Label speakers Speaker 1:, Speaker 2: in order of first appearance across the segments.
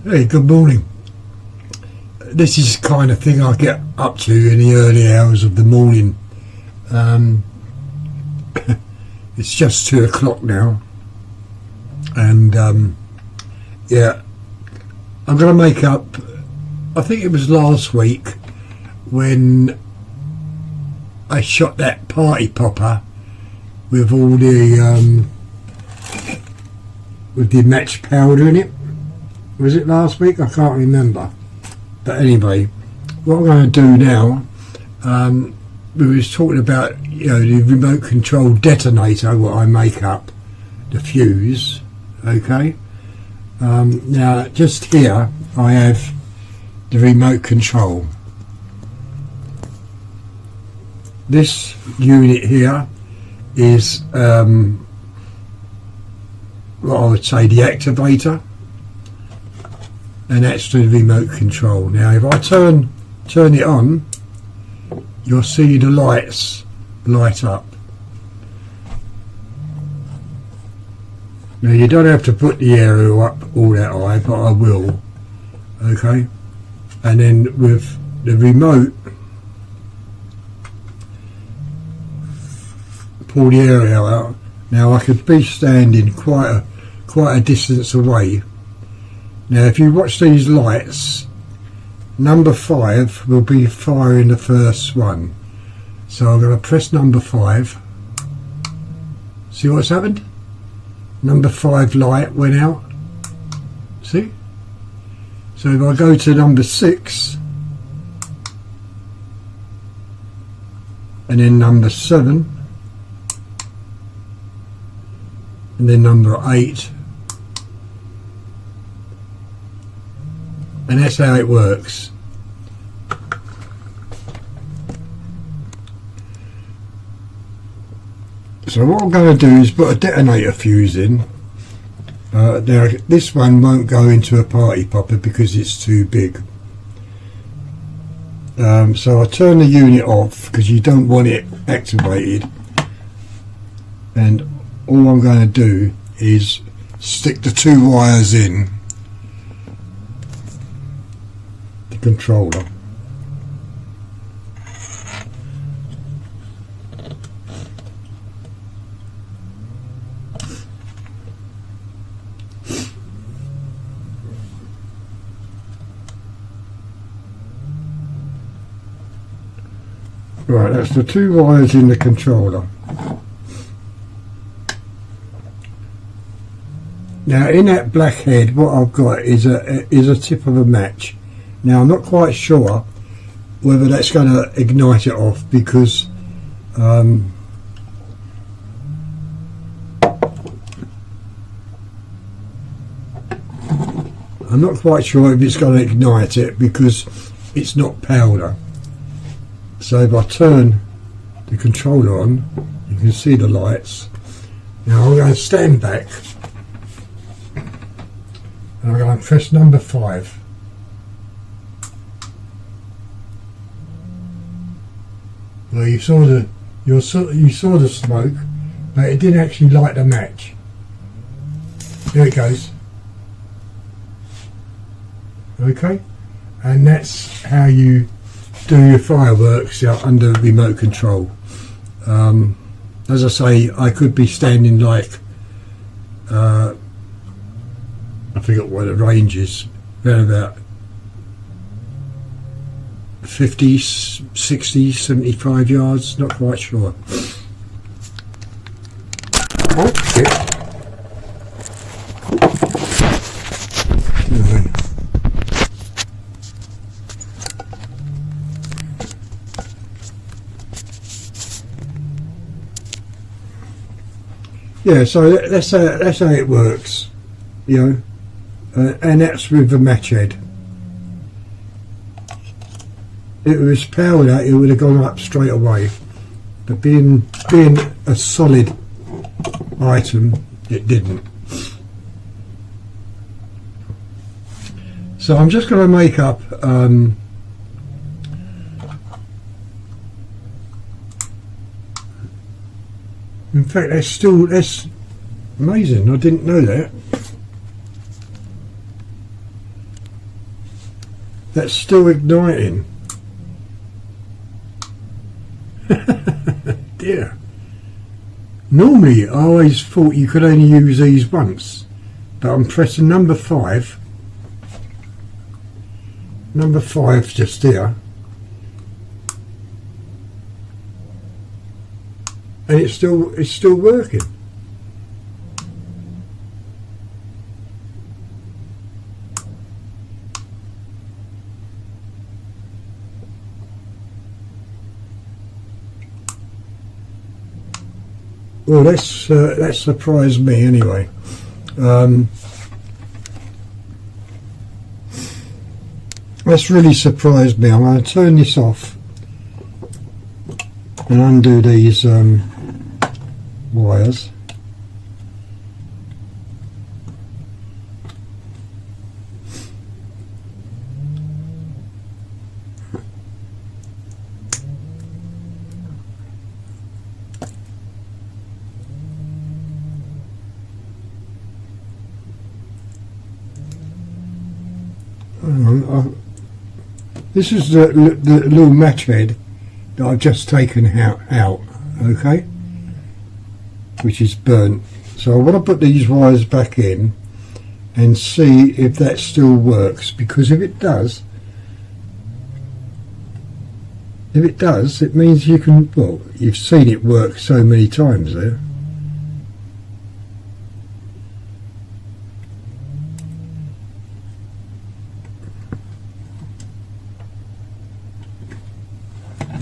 Speaker 1: Hey, good morning. This is the kind of thing I get up to in the early hours of the morning. It's just 2 o'clock now, and yeah, I'm going to make up. I think it was last week when I shot that party popper with all the with the match powder in it. Was it last week? I can't remember. But anyway, what I'm going to do now, we was talking about, you know, the remote control detonator, what I make up, the fuse, okay? Now, just here, I have the remote control. This unit here is, what I would say, the activator. And that's the remote control. Now if I turn it on, you'll see the lights light up. Now you don't have to put the aerial up all that high, but I will. Okay, and then with the remote, pull the aerial out. Now I could be standing quite a distance away. Now if you watch these lights, number 5 will be firing the first one. So I'm going to press number 5. See what's happened? Number 5 light went out. See? So if I go to number 6, and then number 7, and then number 8, and that's how it works. So what I'm going to do is put a detonator fuse in. Now this one won't go into a party popper because it's too big. So I turn the unit off because you don't want it activated, and all I'm going to do is stick the 2 wires in controller. Right, that's the 2 wires in the controller. Now in that black head, what I've got is a tip of a match. Now I'm not quite sure whether that's going to ignite it off because I'm not quite sure if it's going to ignite it because it's not powder. So if I turn the controller on, you can see the lights. Now I'm going to stand back and I'm going to press number 5. Well, you saw the smoke, but it didn't actually light the match. There it goes. Okay, and that's how you do your fireworks under remote control. As I say, I could be standing like I forgot what the range is, around about 50, 60, 75 yards, not quite sure. Oh shit. Yeah, so that's how it works, you know, and that's with the match head. If it was powder, it would have gone up straight away, but being a solid item, it didn't. So I'm just going to make up in fact that's amazing, I didn't know that. That's still igniting. Dear. Normally I always thought you could only use these once, but I'm pressing number 5. Number 5's just here, and it's still working. Well, that surprised me anyway. That's really surprised me. I'm going to turn this off and undo these wires. This is the little match head that I've just taken out, okay, which is burnt. So I want to put these wires back in and see if that still works, because if it does, it means you can, well, you've seen it work so many times there.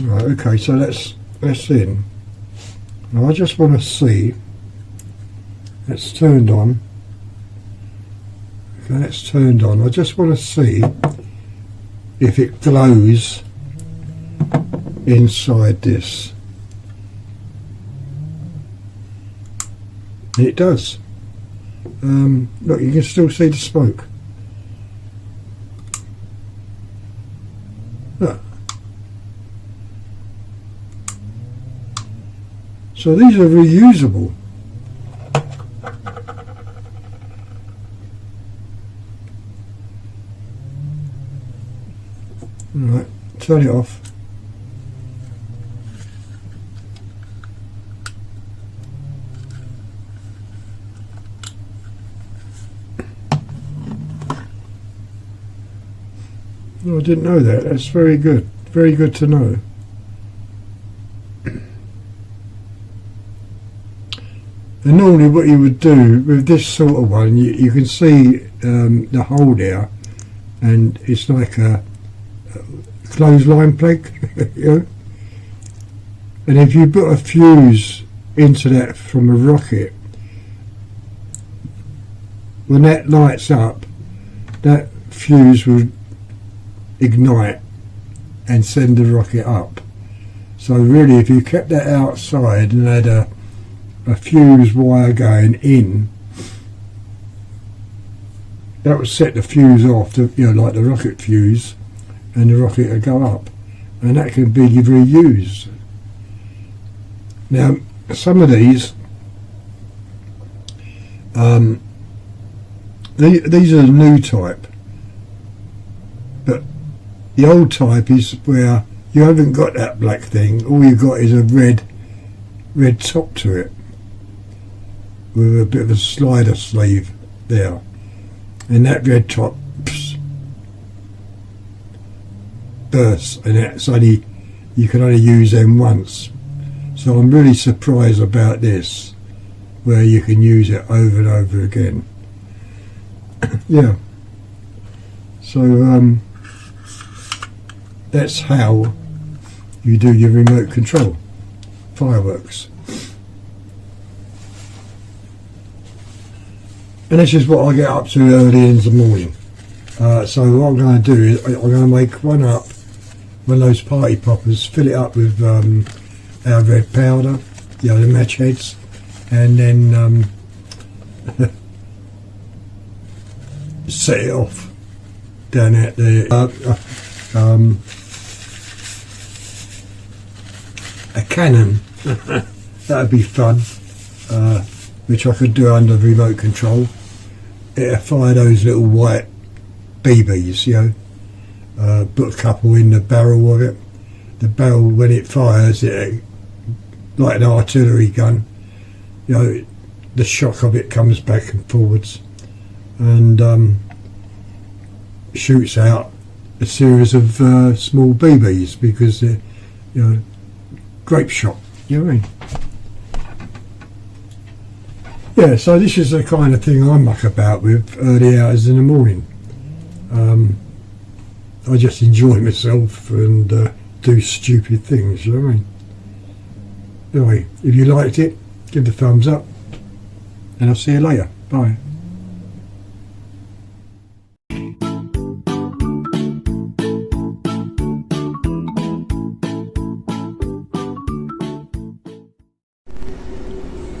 Speaker 1: Right, okay, so that's in. Now I just want to see, that's turned on. Okay, that's turned on. I just want to see if it glows inside this. And it does. Look, you can still see the smoke. Look. So these are reusable. Right, turn it off. Oh, I didn't know that. That's very good. Very good to know. And normally what you would do with this sort of one, you can see the hole there, and it's like a clothesline plug, you know? And if you put a fuse into that from a rocket, when that lights up, that fuse will ignite and send the rocket up. So really, if you kept that outside and had a fuse wire going in, that would set the fuse off, to, you know, like the rocket fuse, and the rocket would go up, and that can be reused. Now, some of these, these are the new type, but the old type is where you haven't got that black thing. All you've got is a red top to it, with a bit of a slider sleeve there, and that red top bursts, and that's only, you can only use them once. So I'm really surprised about this, where you can use it over and over again. Yeah, so that's how you do your remote control fireworks. And this is what I get up to early in the morning. So what I'm going to do is I'm going to make one up, one of those party poppers, fill it up with our red powder, you know, the match heads, and then set it off down at the a cannon. That would be fun, which I could do under remote control. It'll fire those little white BBs, you know, put a couple in the barrel of it. The barrel, when it fires, it like an artillery gun, you know, the shock of it comes back and forwards and shoots out a series of small BBs, because they're, you know, grape shot, you know what I mean? Yeah, so this is the kind of thing I muck about with early hours in the morning. I just enjoy myself and do stupid things, you know what I mean? Anyway, if you liked it, give the thumbs up, and I'll see you later. Bye.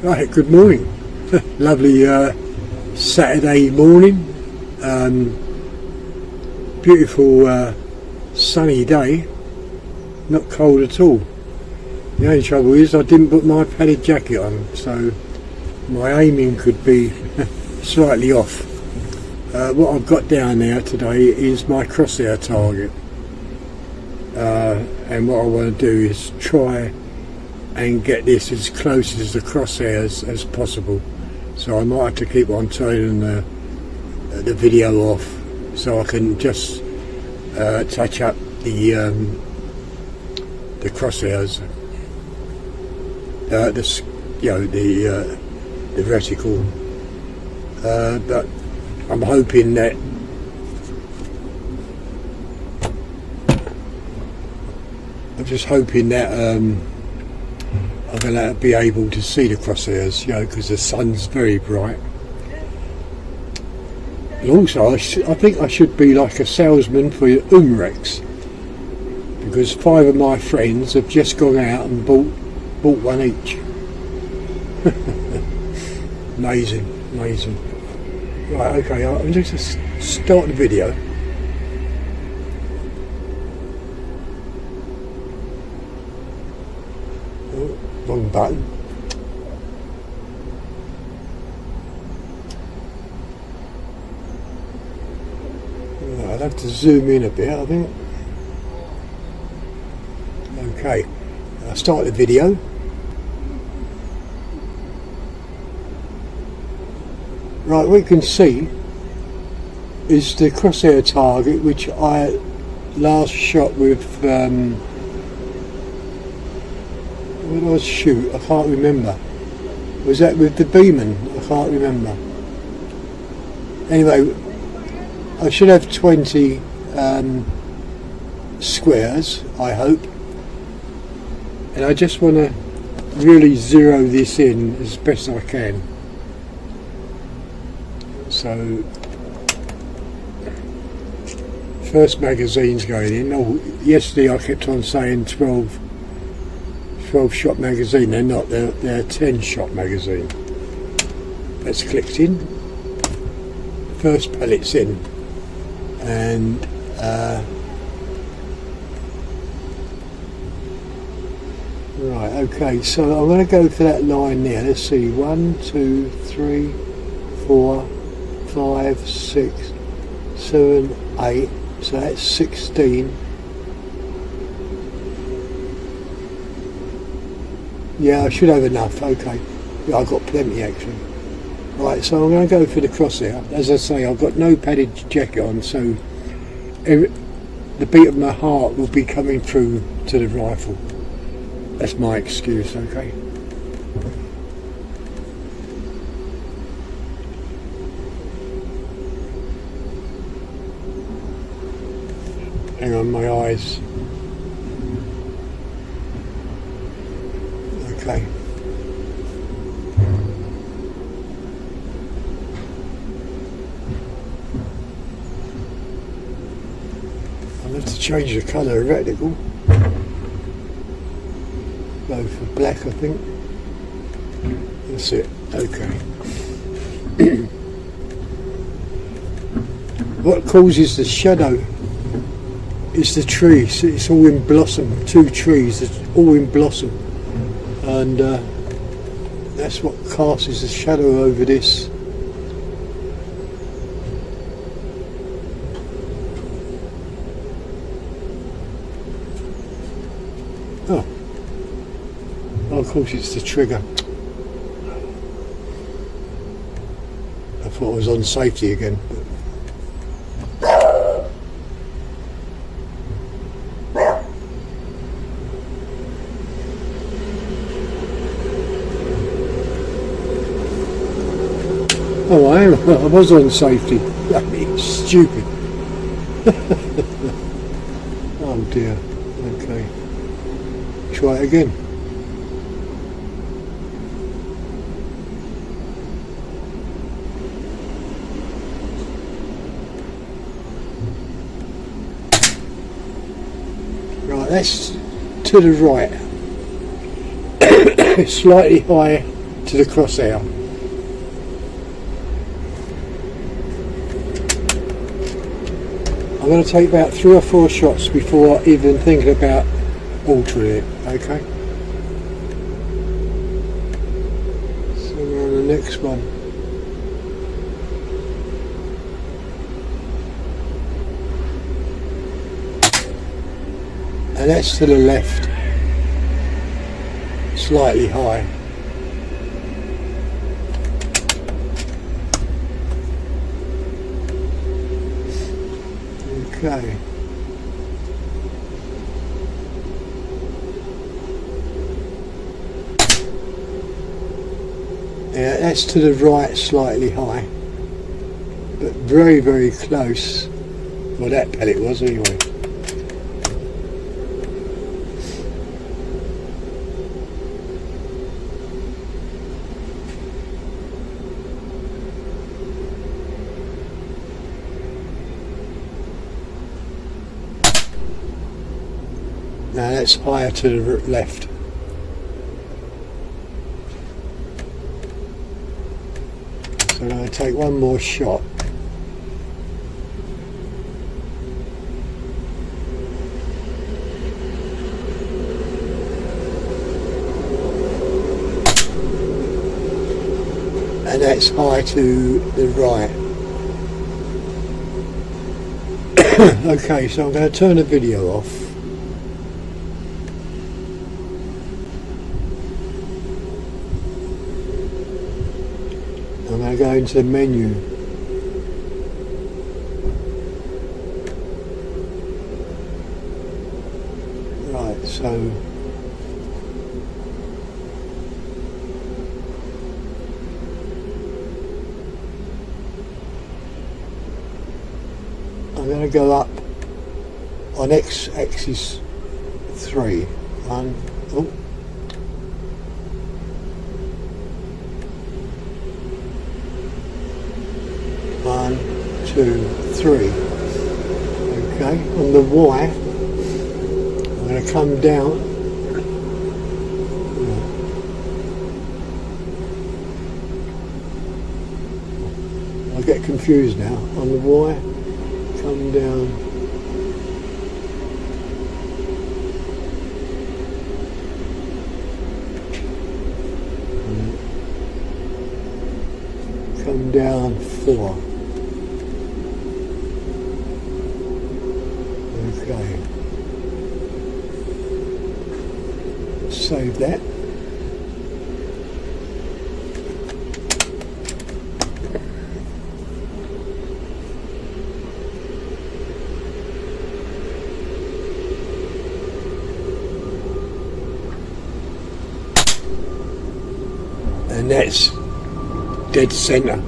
Speaker 1: Right, good morning. Lovely Saturday morning. Beautiful sunny day. Not cold at all. The only trouble is I didn't put my padded jacket on, so my aiming could be slightly off. What I've got down there today is my crosshair target, and what I want to do is try and get this as close as the crosshairs as possible. So I might have to keep on turning the video off so I can just touch up the crosshairs, the reticle. But I'm hoping that I'm going to be able to see the crosshairs, you know, because the sun's very bright. And also, I think I should be like a salesman for Umrex, because 5 of my friends have just gone out and bought one each. Amazing. Right, okay, I'm just going to start the video. Oh, wrong button. Right, I'll have to zoom in a bit, I think. Okay, I'll start the video. Right, what you can see is the crosshair target, which I last shot with, what did I shoot? I can't remember. Was that with the Beeman? I can't remember. Anyway, I should have 20 squares, I hope. And I just want to really zero this in as best I can. So, first magazine's going in. Oh, yesterday I kept on saying 12 shot magazine. They're not, they're 10 shot magazine. That's clicked in. First pellet's in. And right, okay, so I'm going to go for that line there. Let's see, 1, 2, 3, 4, 5, 6, 7, 8, so that's 16. Yeah, I should have enough, okay. Yeah, I've got plenty actually. Right, so I'm going to go for the crosshair. As I say, I've got no padded jacket on, so the beat of my heart will be coming through to the rifle. That's my excuse, okay. Hang on, my eyes. Okay. I'll have to change the colour of reticle. Go for black, I think. That's it. Okay. What causes the shadow is the trees. It's all in blossom. 2 trees, it's all in blossom, and that's what casts the shadow over this. of course it's the trigger. I thought I was on safety again. Oh, I was on safety. Stupid. Oh dear. Okay. Try it again. Right, that's to the right. Slightly higher to the crosshair. I'm going to take about 3 or 4 shots before even thinking about altering it, okay? So we're on the next one. And that's to the left, slightly high. Okay. Yeah, that's to the right, slightly high, but very, very close. Well, that pellet was anyway. Now that's higher to the left. So I'm going to take one more shot. And that's high to the right. Okay, so I'm going to turn the video off. I'm going to go into the menu. Right, so I'm going to go up on x-axis 3. Oh. 1, 2, 3. Okay, on the Y, I'm going to come down. I get confused now. On the Y, come down. Come down 4. Okay. Save that. And that's dead center.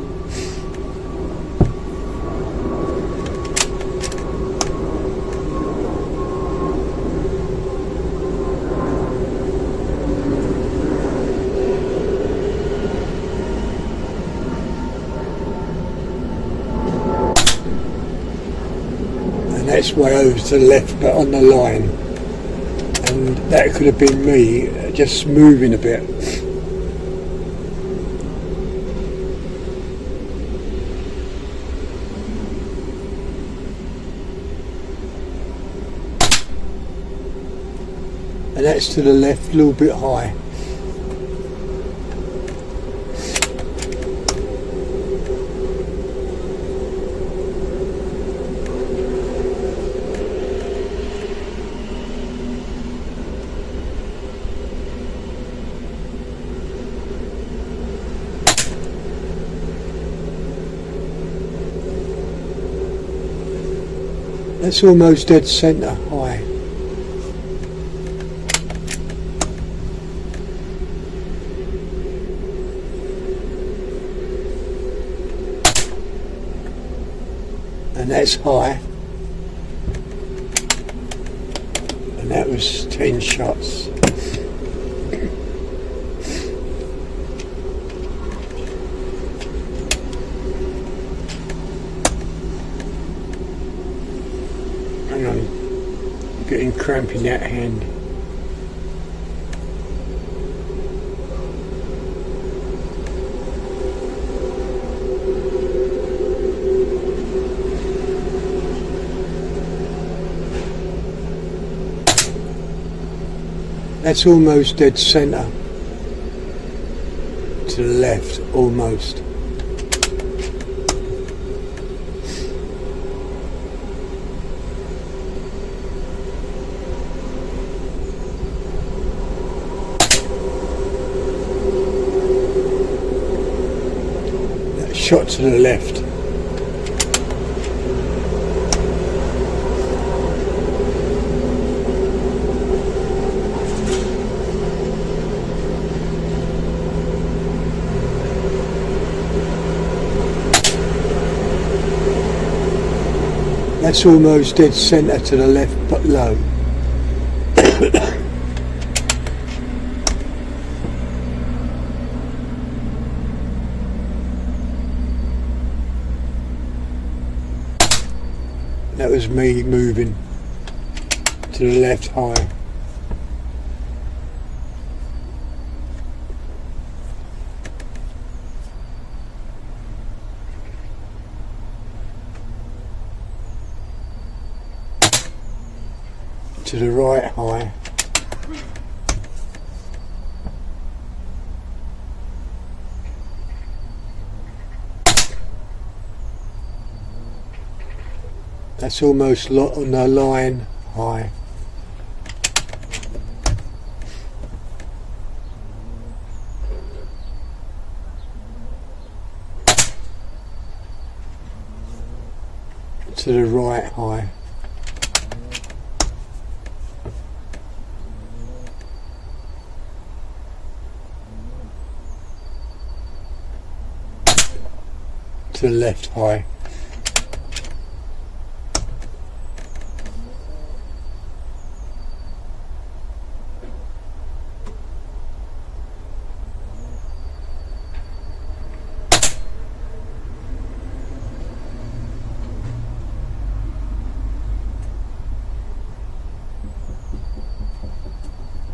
Speaker 1: That's way over to the left, but on the line, and that could have been me just moving a bit. And that's to the left, a little bit high. That's almost dead centre high. And that's high. And that was 10 shots. Hang on, I'm getting cramp in that hand. That's almost dead centre. To the left, almost. That shot to the left. That's almost dead centre to the left, but low. That was me moving to the left high. To the right high. That's almost on the line high. To the right high. To the left high.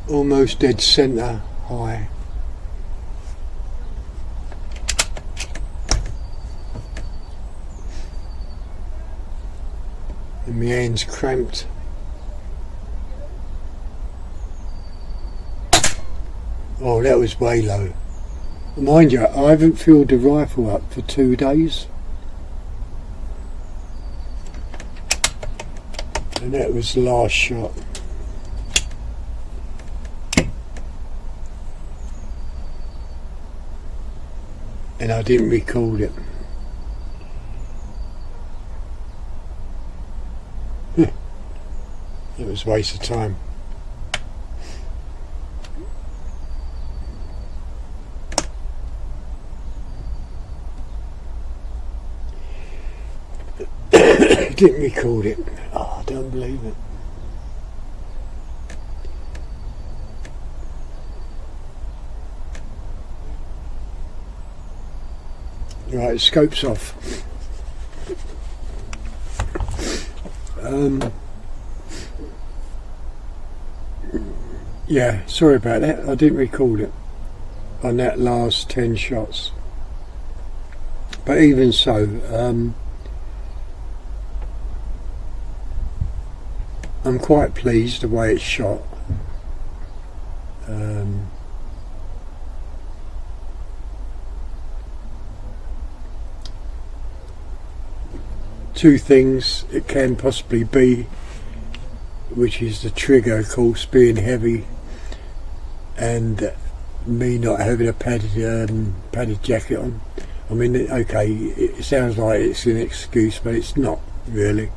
Speaker 1: Almost dead centre high. And my hand's cramped. Oh, that was way low. Mind you, I haven't filled the rifle up for 2 days. And that was the last shot. And I didn't record it. It was a waste of time. Didn't record it. Oh, I don't believe it. Right, the scope's off. Yeah, sorry about that. I didn't record it on that last 10 shots. But even so, I'm quite pleased the way it's shot. Two things it can possibly be, which is the trigger, of course, being heavy, and me not having a padded jacket on. I mean, okay, it sounds like it's an excuse, but it's not really.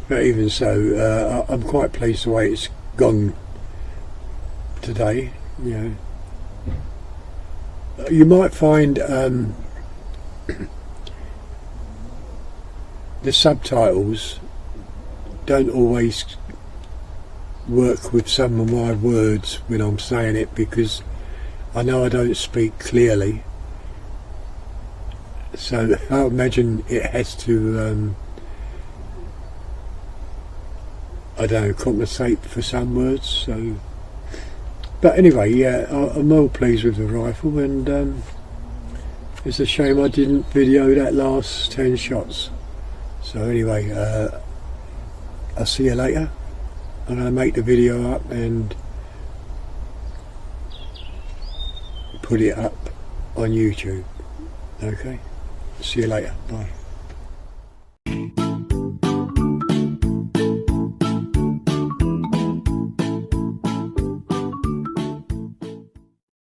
Speaker 1: But even so, I'm quite pleased the way it's gone today. You know, you might find the subtitles don't always work with some of my words when I'm saying it, because I know I don't speak clearly, so I imagine it has to I don't know, compensate for some words. So, but anyway, yeah, I'm all pleased with the rifle, and it's a shame I didn't video that last 10 shots. So anyway, I'll see you later. I'm going to make the video up and put it up on YouTube. Okay, see you later, bye.